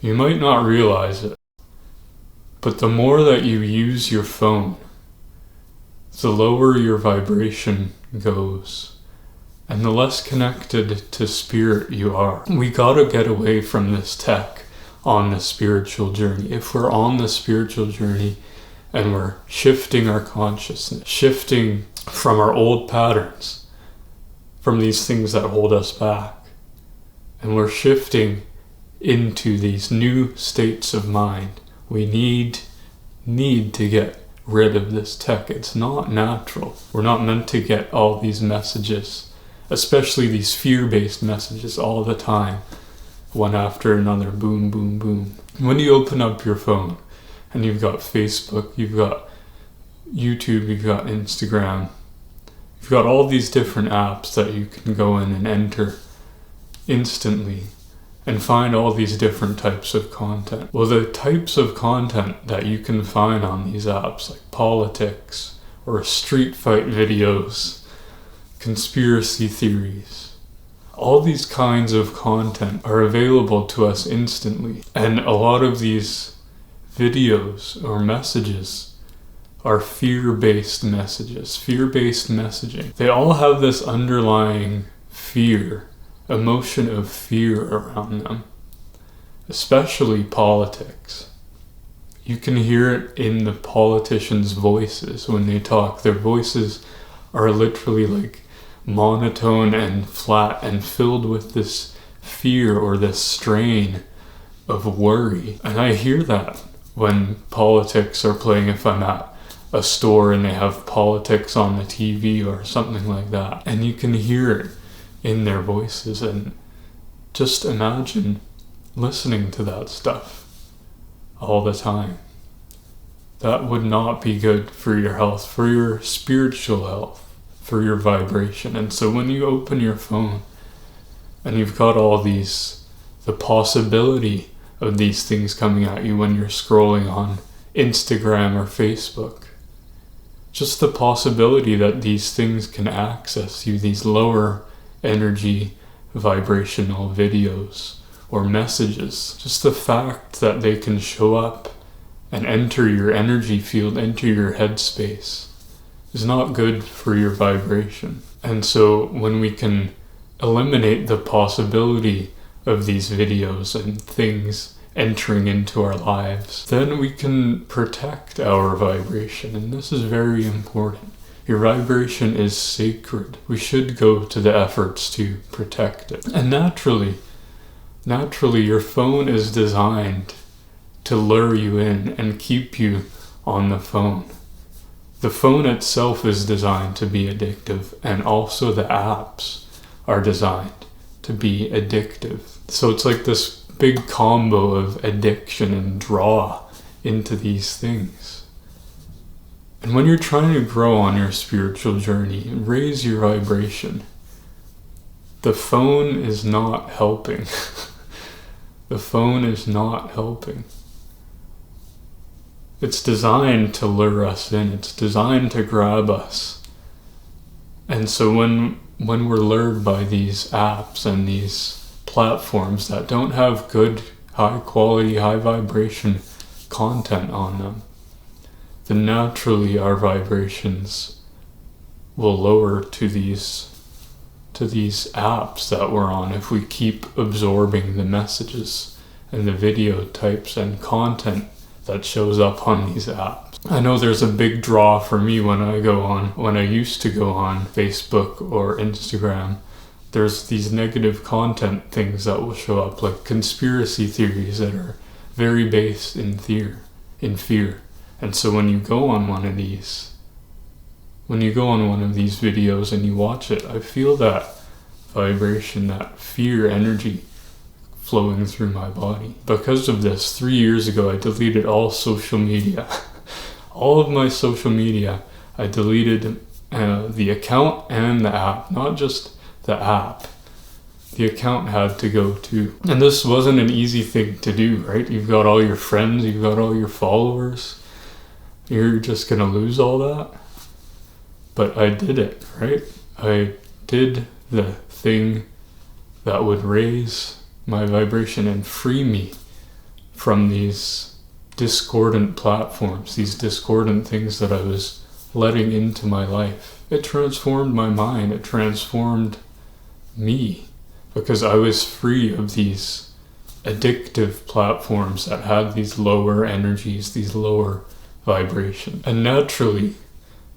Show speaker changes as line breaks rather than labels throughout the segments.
You might not realize it, but the more that you use your phone, the lower your vibration goes, and the less connected to spirit you are. We gotta get away from this tech on the spiritual journey. If we're on the spiritual journey and we're shifting our consciousness, shifting from our old patterns, from these things that hold us back, and we're shifting into these new states of mind, we need to get rid of this tech. It's not natural. We're not meant to get all these messages, especially these fear-based messages all the time, one after another, boom, boom, boom. When you open up your phone and you've got Facebook, you've got YouTube, you've got Instagram, you've got all these different apps that you can go in and enter instantly and find all these different types of content. Well, the types of content that you can find on these apps, like politics or street fight videos, conspiracy theories, all these kinds of content are available to us instantly. And a lot of these videos or messages are fear-based messages, fear-based messaging. They all have this underlying fear, emotion of fear around them, especially politics. You can hear it in the politicians' voices when they talk. Their voices are literally like monotone and flat and filled with this fear or this strain of worry. And I hear that when politics are playing, if I'm at a store and they have politics on the TV or something like that. And you can hear it in their voices, and just imagine listening to that stuff all the time. That would not be good for your health, for your spiritual health, for your vibration. And so when you open your phone and you've got all these, the possibility of these things coming at you when you're scrolling on Instagram or Facebook, just the possibility that these things can access you, these lower energy vibrational videos or messages, just the fact that they can show up and enter your energy field, enter your headspace, is not good for your vibration. And so when we can eliminate the possibility of these videos and things entering into our lives, then we can protect our vibration. And this is very important. Your vibration is sacred. We should go to the efforts to protect it. And naturally, your phone is designed to lure you in and keep you on the phone. The phone itself is designed to be addictive, and also the apps are designed to be addictive. So it's like this big combo of addiction and draw into these things. And when you're trying to grow on your spiritual journey, raise your vibration, the phone is not helping. The phone is not helping. It's designed to lure us in. It's designed to grab us. And so when we're lured by these apps and these platforms that don't have good, high quality, high vibration content on them, then naturally our vibrations will lower to these apps that we're on if we keep absorbing the messages and the video types and content that shows up on these apps. I know there's a big draw for me when I used to go on Facebook or Instagram. There's these negative content things that will show up, like conspiracy theories that are very based in fear. And so when you go on one of these videos and you watch it, I feel that vibration, that fear energy flowing through my body. Because of this, 3 years ago, I deleted all social media. All of my social media, I deleted the account and the app, not just the app. The account had to go too. And this wasn't an easy thing to do, right? You've got all your friends, you've got all your followers. You're just gonna lose all that. But I did it, right? I did the thing that would raise my vibration and free me from these discordant platforms, these discordant things that I was letting into my life. It transformed my mind, it transformed me, because I was free of these addictive platforms that had these lower energies, these lower vibrations. And naturally,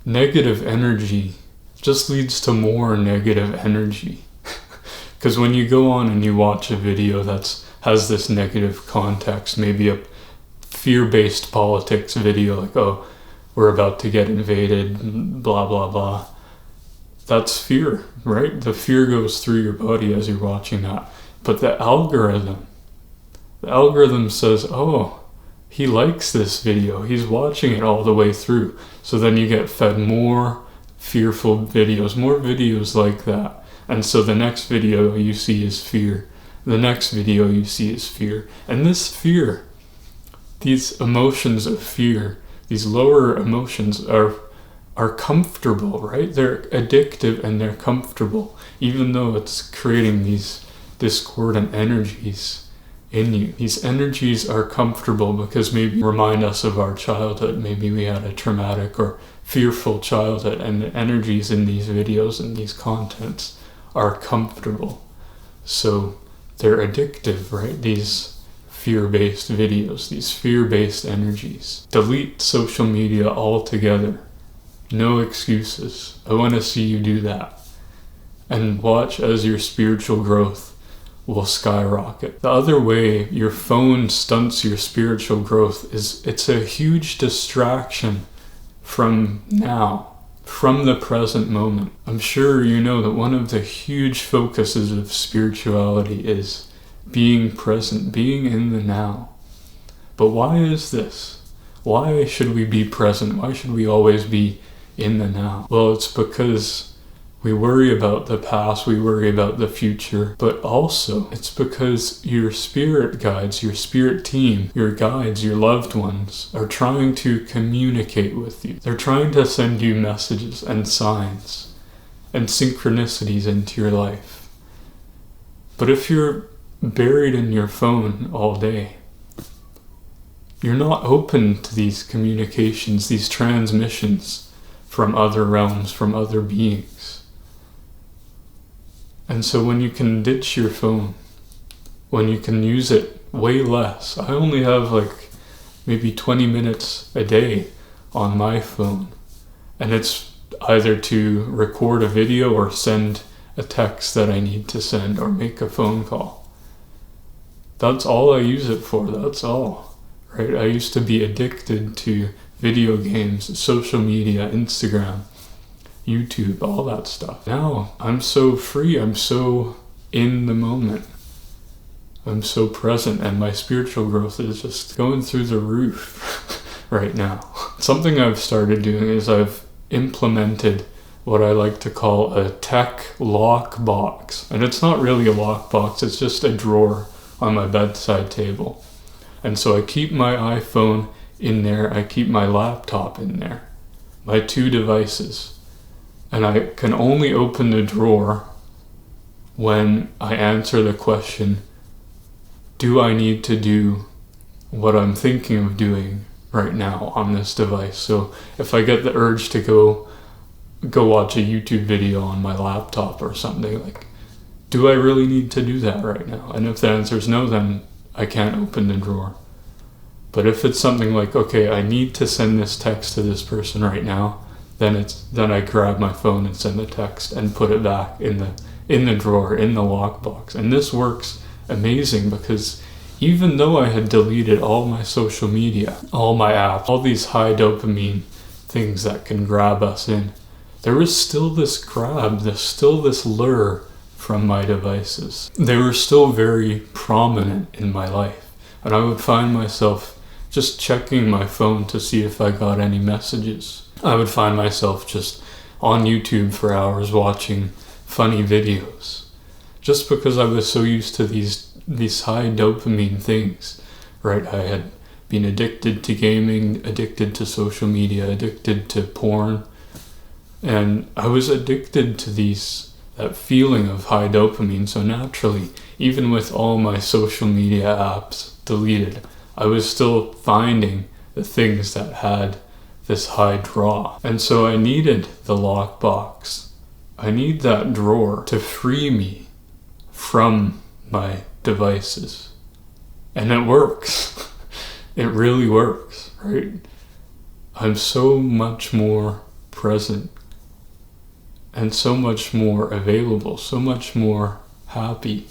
negative energy just leads to more negative energy. Because when you go on and you watch a video that has this negative context, maybe a fear-based politics video, like, oh, we're about to get invaded, blah, blah, blah. That's fear, right? The fear goes through your body as you're watching that. But the algorithm says, oh, he likes this video. He's watching it all the way through. So then you get fed more fearful videos, more videos like that. And so the next video you see is fear. The next video you see is fear. And this fear, these emotions of fear, these lower emotions are comfortable, right? They're addictive and they're comfortable, even though it's creating these discordant energies in you. These energies are comfortable because maybe remind us of our childhood. Maybe we had a traumatic or fearful childhood, and the energies in these videos and these contents are comfortable. So they're addictive, right? These fear-based videos, these fear-based energies. Delete social media altogether. No excuses. I want to see you do that. And watch as your spiritual growth will skyrocket. The other way your phone stunts your spiritual growth is it's a huge distraction from now, from the present moment. I'm sure you know that one of the huge focuses of spirituality is being present, being in the now. But why is this? Why should we be present? Why should we always be in the now? Well, it's because we worry about the past, we worry about the future, but also it's because your spirit guides, your spirit team, your guides, your loved ones are trying to communicate with you. They're trying to send you messages and signs and synchronicities into your life. But if you're buried in your phone all day, you're not open to these communications, these transmissions from other realms, from other beings. And so when you can ditch your phone, when you can use it way less, I only have like maybe 20 minutes a day on my phone, and it's either to record a video or send a text that I need to send or make a phone call. That's all I use it for, that's all, right? I used to be addicted to video games, social media, Instagram, YouTube, all that stuff. Now I'm so free, I'm so in the moment, I'm so present, and my spiritual growth is just going through the roof right now. Something I've started doing is I've implemented what I like to call a tech lock box. And it's not really a lock box, it's just a drawer on my bedside table. And so I keep my iPhone in there, I keep my laptop in there, my two devices. And I can only open the drawer when I answer the question, do I need to do what I'm thinking of doing right now on this device? So if I get the urge to go watch a YouTube video on my laptop or something, like, do I really need to do that right now? And if the answer is no, then I can't open the drawer. But if it's something like, okay, I need to send this text to this person right now, then I grab my phone and send the text and put it back in the drawer, in the lockbox. And this works amazing because even though I had deleted all my social media, all my apps, all these high dopamine things that can grab us in, there was still this grab, there's still this lure from my devices. They were still very prominent in my life. And I would find myself just checking my phone to see if I got any messages. I would find myself just on YouTube for hours watching funny videos, just because I was so used to these high dopamine things, right? I had been addicted to gaming, addicted to social media, addicted to porn, and I was addicted to that feeling of high dopamine. So naturally, even with all my social media apps deleted, I was still finding the things that had this high draw. And so I needed the lockbox. I need that drawer to free me from my devices. And it works. It really works, right? I'm so much more present and so much more available, so much more happy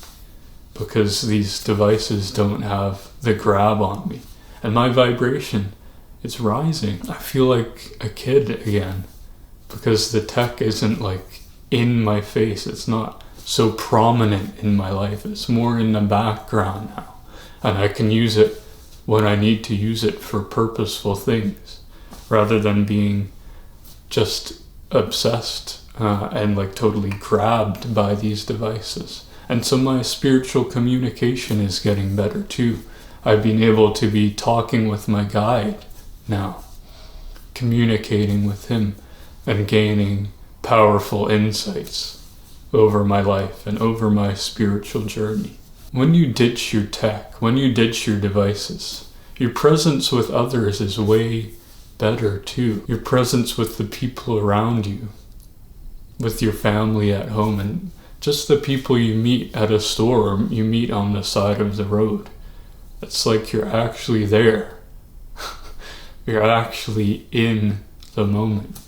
because these devices don't have the grab on me. And my vibration, it's rising. I feel like a kid again because the tech isn't like in my face. It's not so prominent in my life. It's more in the background now. And I can use it when I need to use it for purposeful things rather than being just obsessed and like totally grabbed by these devices. And so my spiritual communication is getting better too. I've been able to be talking with my guide now, communicating with him and gaining powerful insights over my life and over my spiritual journey. When you ditch your tech, when you ditch your devices, your presence with others is way better too. Your presence with the people around you, with your family at home, and just the people you meet at a store or you meet on the side of the road. It's like you're actually there. You're actually in the moment,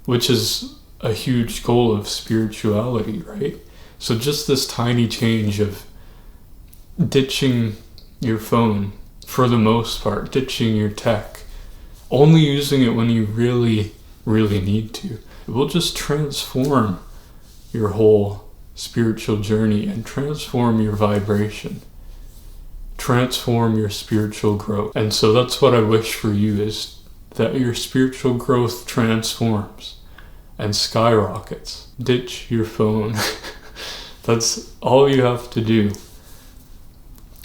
which is a huge goal of spirituality, right? So just this tiny change of ditching your phone, for the most part, ditching your tech, only using it when you really, really need to. It will just transform your whole spiritual journey and transform your vibration, transform your spiritual growth. And so that's what I wish for you, is that your spiritual growth transforms and skyrockets. Ditch your phone. That's all you have to do.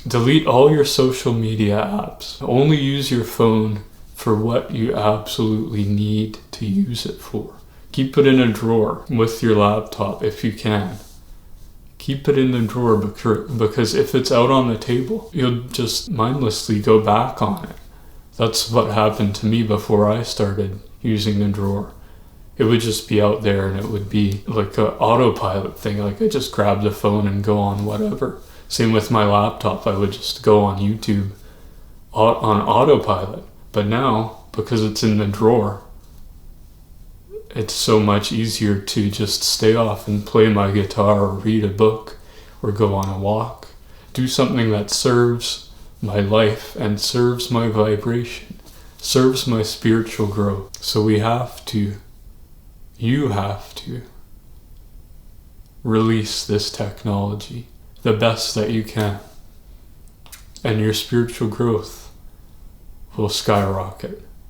Delete all your social media apps. Only use your phone for what you absolutely need to use it for. Keep it in a drawer with your laptop if you can. Keep it in the drawer because if it's out on the table, you'll just mindlessly go back on it. That's what happened to me before I started using the drawer. It would just be out there and it would be like an autopilot thing. Like I just grab the phone and go on whatever. Same with my laptop. I would just go on YouTube on autopilot. But now, because it's in the drawer, it's so much easier to just stay off and play my guitar or read a book or go on a walk. Do something that serves my life and serves my vibration, serves my spiritual growth. So you have to release this technology the best that you can, and your spiritual growth will skyrocket.